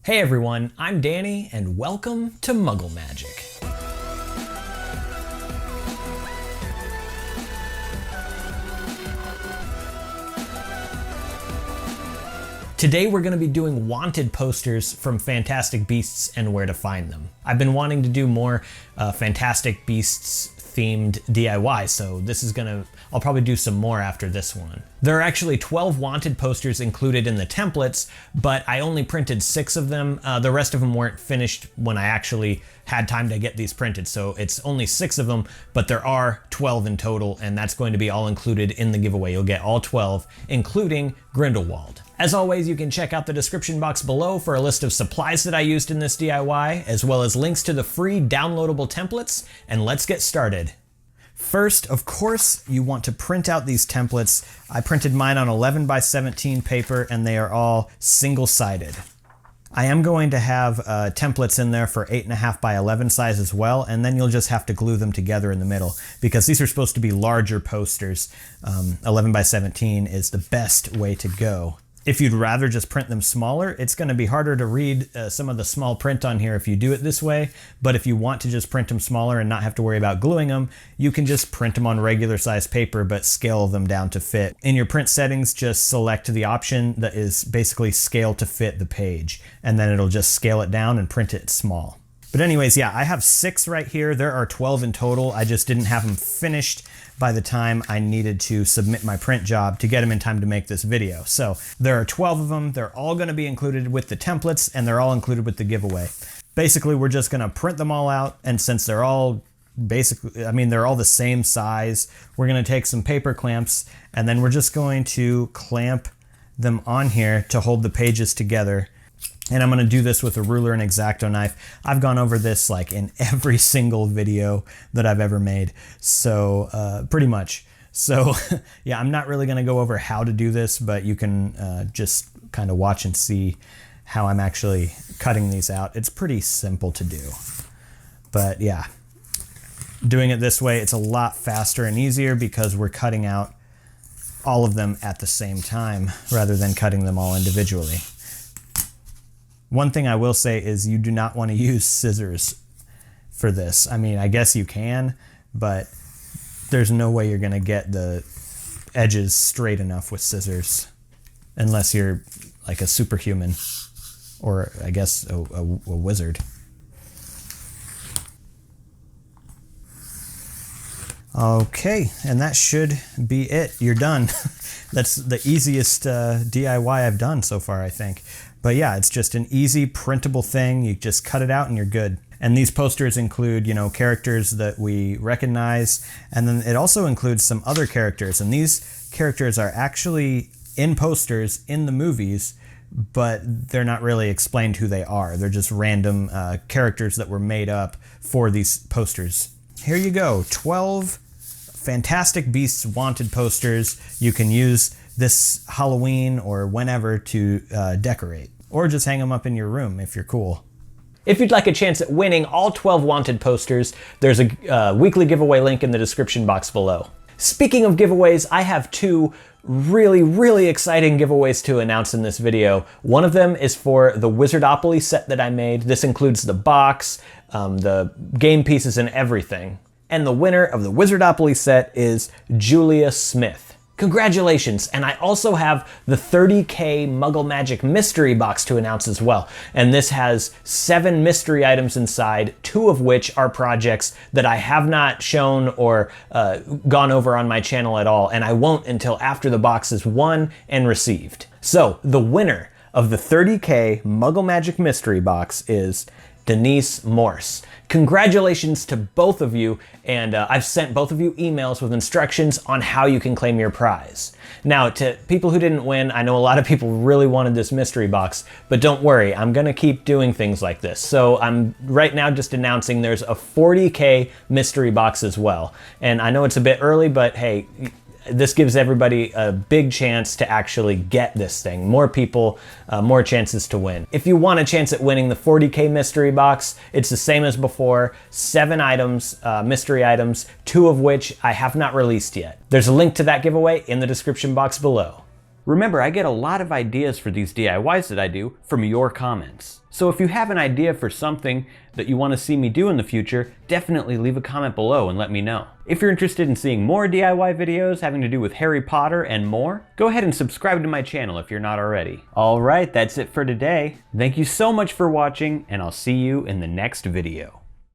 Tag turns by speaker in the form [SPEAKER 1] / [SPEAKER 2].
[SPEAKER 1] Hey everyone, I'm Danny and welcome to Muggle Magic. Today we're going to be doing wanted posters from Fantastic Beasts and where to find them. I've been wanting to do more Fantastic Beasts themed DIY, so I'll probably do some more after this one. There are actually 12 wanted posters included in the templates, but I only printed 6 of them. The rest of them weren't finished when I actually had time to get these printed, so it's only 6 of them, but there are 12 in total, and that's going to be all included in the giveaway. You'll get all 12, including Grindelwald. As always, you can check out the description box below for a list of supplies that I used in this DIY, as well as links to the free downloadable templates, and let's get started. First, of course, you want to print out these templates. I printed mine on 11 by 17 paper, and they are all single-sided. I am going to have templates in there for 8.5 by 11 size as well, and then you'll just have to glue them together in the middle because these are supposed to be larger posters. 11 by 17 is the best way to go. If you'd rather just print them smaller, it's going to be harder to read some of the small print on here if you do it this way, but if you want to just print them smaller and not have to worry about gluing them, you can just print them on regular size paper but scale them down to fit. In your print settings, just select the option that is basically scale to fit the page, and then it'll just scale it down and print it small. But anyways, yeah, I have 6 right here. There are 12 in total. I just didn't have them finished by the time I needed to submit my print job to get them in time to make this video. So there are 12 of them. They're all going to be included with the templates, and they're all included with the giveaway. Basically, we're just going to print them all out, and since they're all they're all the same size, we're going to take some paper clamps, and then we're just going to clamp them on here to hold the pages together. And I'm going to do this with a ruler and X-Acto knife. I've gone over this like in every single video that I've ever made, so pretty much. So yeah, I'm not really going to go over how to do this, but you can just kind of watch and see how I'm actually cutting these out. It's pretty simple to do, but yeah, doing it this way, it's a lot faster and easier because we're cutting out all of them at the same time rather than cutting them all individually. One thing I will say is you do not want to use scissors for this. I mean, I guess you can, but there's no way you're going to get the edges straight enough with scissors unless you're like a superhuman or I guess a wizard. Okay, and that should be it. You're done. That's the easiest DIY I've done so far, I think. But yeah, it's just an easy printable thing. You just cut it out and you're good. And these posters include, characters that we recognize. And then it also includes some other characters. And these characters are actually in posters in the movies, but they're not really explained who they are. They're just random characters that were made up for these posters. Here you go, 12 Fantastic Beasts Wanted posters. You can use this Halloween or whenever to decorate, or just hang them up in your room if you're cool. If you'd like a chance at winning all 12 wanted posters, there's a weekly giveaway link in the description box below. Speaking of giveaways, I have 2 really exciting giveaways to announce in this video. One of them is for the Wizardopoly set that I made. This includes the box, the game pieces, and everything. And the winner of the Wizardopoly set is Julia Smith. Congratulations, and I also have the 30K Muggle Magic mystery box to announce as well. And this has 7 mystery items inside, 2 of which are projects that I have not shown or gone over on my channel at all, and I won't until after the box is won and received. So, the winner of the 30K Muggle Magic mystery box is Denise Morse. Congratulations to both of you, and I've sent both of you emails with instructions on how you can claim your prize. Now, to people who didn't win, I know a lot of people really wanted this mystery box, but don't worry, I'm gonna keep doing things like this. So I'm right now just announcing there's a 40K mystery box as well. And I know it's a bit early, but hey, this gives everybody a big chance to actually get this thing. More people, more chances to win. If you want a chance at winning the 40K mystery box, it's the same as before. 7 items, mystery items, 2 of which I have not released yet. There's a link to that giveaway in the description box below. Remember, I get a lot of ideas for these DIYs that I do from your comments. So if you have an idea for something that you want to see me do in the future, definitely leave a comment below and let me know. If you're interested in seeing more DIY videos having to do with Harry Potter and more, go ahead and subscribe to my channel if you're not already. Alright, that's it for today. Thank you so much for watching, and I'll see you in the next video.